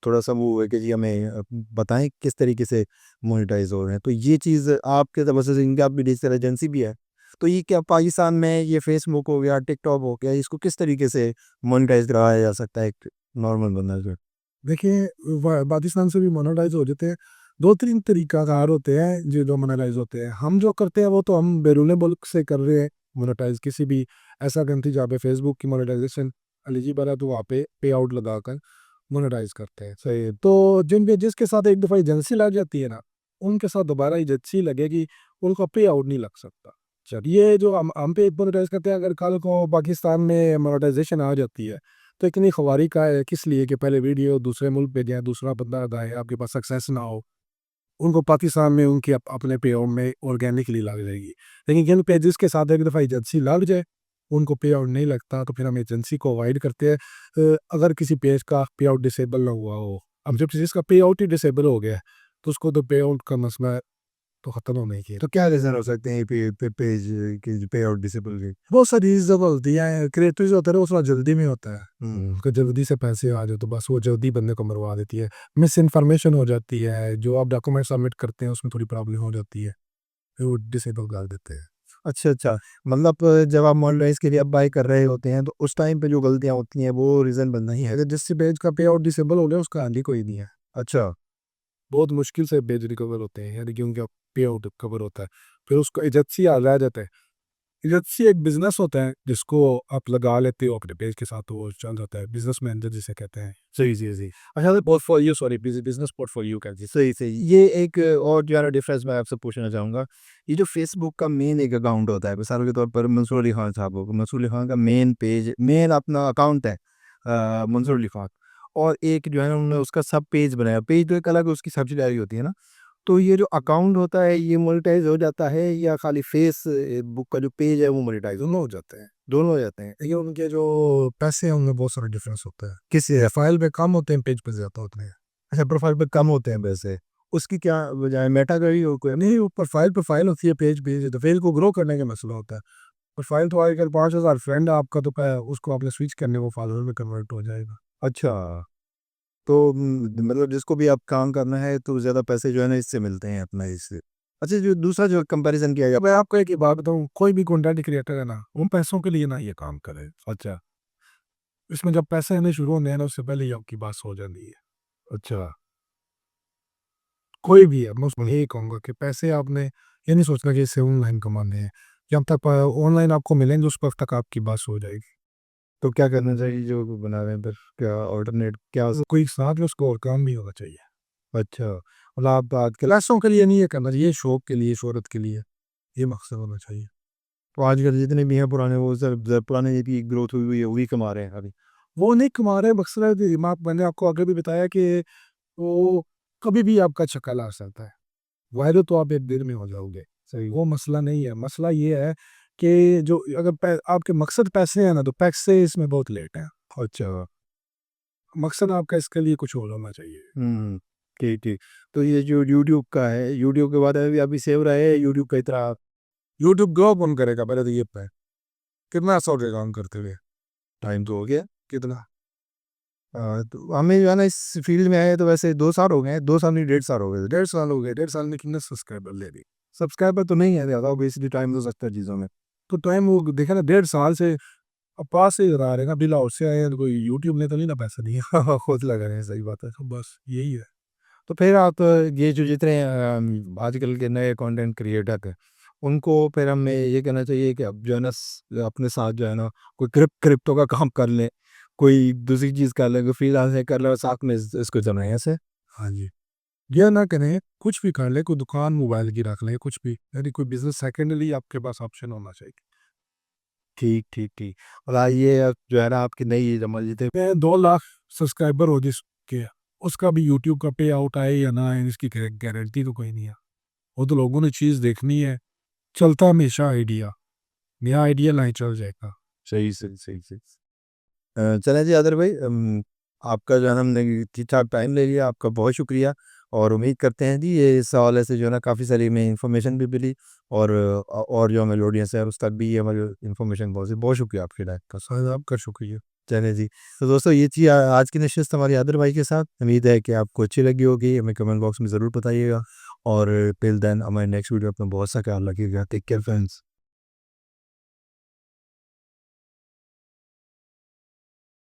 थोड़ा-सा वो है कि जी हमें बताएँ किस तरीके से मोनेटाइज़ हो रहे हैं। तो ये चीज़ आपके तवज्जो से इनकी आपकी डिजिटल एजेंसी भी है। तो ये क्या पाकिस्तान में ये फ़ेसबुक हो गया, टिकटॉक हो गया, इसको किस तरीके से मोनेटाइज़ कराया जा सकता है एक नॉर्मल बंदा जो? देखिए, पाकिस्तान से भी मोनेटाइज़ हो जाते हैं। 2-3 तरीक़ाकार होते हैं जो मोनेटाइज़ होते हैं। हम जो करते हैं वो तो हम बैरून मुल्क से कर रहे हैं मोनेटाइज़। किसी भी ऐसा कंट्री जहाँ पे फ़ेसबुक की मोनेटाइज़ेशन एलिजिबल है तो वहाँ पे पे आउट लगाकर मोनेटाइज़ करते हैं। सही है। तो जिसके साथ एक दफ़ा एजेंसी लग जाती है ना, उनके साथ दोबारा एजेंसी लगेगी, उनका पे आउट नहीं लग सकता। ये जो हम पे मोनेटाइज़ करते हैं, अगर कल को पाकिस्तान में मोनेटाइज़ेशन आ जाती है तो इतनी ख़ुवारी का है किस लिए कि पहले वीडियो दूसरे मुल्क पे जाए, दूसरा बंदा गाए, आपके पास सक्सेस ना हो। उनको पाकिस्तान में उनके अपने पेआउट में ऑर्गेनिकली लग जाएगी। लेकिन जिन पेजेज़ के साथ एक दफ़ा एजेंसी लग जाए, उनको पेआउट नहीं लगता तो फिर हम एजेंसी को अवॉइड करते हैं। अगर किसी पेज का पेआउट डिसेबल ना हुआ हो, अब जब जिसका पेआउट ही डिसेबल हो गया है, तो उसको तो पेआउट का मसला तो ख़त्म होने की है। तो क्या रीज़न हो सकते हैं पेज के पे आउट डिसेबल के? बहुत सारी चीज़ें होती हैं, क्रिएटिव जो होता है ना वो थोड़ा जल्दी में होता है। हुँ। कि जल्दी से पैसे आ जाए तो बस वो जल्दी बंदे को मरवा देती है। मिस इन्फॉर्मेशन हो जाती है, जो आप डॉक्यूमेंट सबमिट करते हैं उसमें थोड़ी प्रॉब्लम हो जाती है, फिर वो डिसेबल कर देते हैं। अच्छा, अच्छा। मतलब जब आप मोनेटाइज़ के लिए आप बाय कर रहे होते हैं तो उस टाइम पे जो गलतियाँ होती हैं वो रीज़न बनना ही है। अगर जिस पेज का पे आउट डिसेबल हो गया उसका हल ही कोई नहीं है। अच्छा। बहुत मुश्किल से पेज रिकवर होते हैं, यानी कि उनका पे आउट कवर होता है। फिर उसको एजेंसी रह जाता है। एजेंसी एक बिज़नेस होता है जिसको आप लगा लेते हो अपने पेज के साथ तो वो चल जाता है। बिज़नेस मैनेजर जिसे कहते हैं। सही, सही, सही। अच्छा तो पोर्टफोलियो सॉरी बिज़नेस पोर्टफोलियो कहते हैं। सही, सही। ये एक और जो है ना डिफ़रेंस मैं आपसे पूछना चाहूँगा। ये जो फ़ेसबुक का मेन एक अकाउंट होता है, मिसाल के तौर पर मंसूर अली खान साहब हो, मंसूर अली खान का मेन अपना अकाउंट है मंसूर अली खान और एक जो है ना उन्होंने उसका सब पेज बनाया। पेज तो एक अलग उसकी सब्सिडियरी होती है ना। तो ये जो अकाउंट होता है ये मोनेटाइज़ हो जाता है या खाली बुक का जो पेज है वो मोनेटाइज़ दोनों हो जाते हैं। दोनों हो जाते हैं? ये उनके जो पैसे हैं उनमें बहुत सारा डिफरेंस होता है। किस प्रोफाइल पे कम होते हैं, पेज पे ज़्यादा होते हैं। अच्छा प्रोफ़ाइल पे कम होते हैं पैसे। उसकी क्या वजह है? मेटा का ही हो कोई? नहीं, वो प्रोफाइल होती है, पेज है, तो पेज को ग्रो करने का मसला होता है। प्रोफाइल तो आजकल 5,000 फ्रेंड है आपका तो उसको आपने स्विच करने वो फॉलोअर में कन्वर्ट हो जाएगा। अच्छा। तो मतलब जिसको भी आप काम करना है तो ज़्यादा पैसे जो है ना इससे मिलते हैं अपना इससे। अच्छा जो दूसरा जो कंपैरिज़न किया गया मैं आपको एक ही बात बताऊँ, कोई भी कंटेंट क्रिएटर है ना, वो पैसों के लिए ना ये काम करे। अच्छा, इसमें जब पैसे आने शुरू होने हैं ना, उससे पहले ही आपकी बात हो जाती है। अच्छा। कोई भी है, मैं उसमें यही कहूँगा कि पैसे आपने ये नहीं सोचना कि इससे ऑनलाइन कमाने हैं। जब तक ऑनलाइन आपको मिलेंगे उस वक़्त तक आपकी बस हो जाएगी। तो क्या करना चाहिए जो बना रहे हैं फिर? क्या ऑल्टरनेट क्या कोई साथ में उसको और काम भी होना चाहिए। अच्छा, मतलब आप आजकल पैसों के लिए नहीं ये करना चाहिए, शौक के लिए, शोहरत के लिए, ये मकसद होना चाहिए। तो आजकल जितने भी हैं पुराने वो सब पुराने जितनी ग्रोथ हुई है वही कमा रहे हैं अभी। वो नहीं कमा रहे, मकसद है कि मैंने आपको आगे भी बताया कि वो कभी भी आपका चक्कर ला सकता है। वायरल तो आप एक दिन में हो जाओगे। सही। वो मसला नहीं है, मसला ये है कि जो अगर आपके मकसद पैसे हैं ना, तो पैसे इसमें बहुत लेट हैं। अच्छा। मकसद आपका इसके लिए कुछ और होना चाहिए। हुँ, ठीक, ठीक। तो ये जो यूट्यूब का है, यूट्यूब के बाद अभी अभी सेव रहा है यूट्यूब का इतना यूट्यूब ग्रो कौन करेगा पहले तो ये बताएँ? कितना अर्सा हो गया काम करते हुए? टाइम तो हो गया। कितना? तो हमें जो है ना इस फ़ील्ड में आए तो वैसे 2 साल हो गए हैं, 2 साल नहीं 1.5 साल हो गए। 1.5 साल हो गए, 1.5 साल में कितने सब्सक्राइबर ले लिए? सब्सक्राइबर तो नहीं है ज़्यादा ऑब्वियसली टाइम तो लगता है चीज़ों में। तो टाइम वो देखा ना, 1.5 साल से अब पास से ही रहा रहेगा, बिल आउट से आए हैं, तो कोई यूट्यूब ने तो नहीं ना पैसा दिया। खुद लगा रहे हैं, सही बात है। तो बस यही है। तो फिर आप ये जो जितने आजकल के नए कंटेंट क्रिएटर हैं, उनको फिर हमें ये कहना चाहिए कि अब जो है ना अपने साथ जो है ना कोई क्रिप्टो का काम कर लें, कोई दूसरी चीज़ कर लें, कोई फ्रीलांसिंग कर लें और साथ में इसको चलाएँ ऐसे? हाँ जी। ये ना करें, कुछ भी कर लें, कोई दुकान मोबाइल की रख लें, कुछ भी, यानी कोई बिज़नेस सेकेंडरी आपके पास ऑप्शन होना चाहिए। ठीक, ठीक, ठीक। और ये अब जो है ना आपकी नई समझ लीजिए मैं 2 लाख सब्सक्राइबर हो जिसके, उसका भी यूट्यूब का पे आउट आए या ना आए, इसकी गारंटी तो कोई नहीं है। वो तो लोगों ने चीज़ देखनी है, चलता हमेशा आइडिया, नया आइडिया लाएँ चल जाएगा। सही, सही, सही, सही। चलें जी आदिल भाई आपका जो है ना हमने ठीक-ठाक टाइम ले लिया, आपका बहुत शुक्रिया और उम्मीद करते हैं जी ये इस हवाले से जो है ना काफ़ी सारी हमें इन्फॉर्मेशन भी मिली और और जो हमारी ऑडियंस है उस तक भी ये हमारी इन्फॉर्मेशन पहुँची। बहुत शुक्रिया आपके टाइम का। शायद आपका शुक्रिया। चलें जी। तो दोस्तों ये थी आज की नशिस्त हमारी आदिल भाई के साथ। उम्मीद है कि आपको अच्छी लगी होगी। हमें कमेंट बॉक्स में ज़रूर बताइएगा और टिल देन हमारे नेक्स्ट वीडियो अपना बहुत सा ख्याल रखिएगा। Take care friends.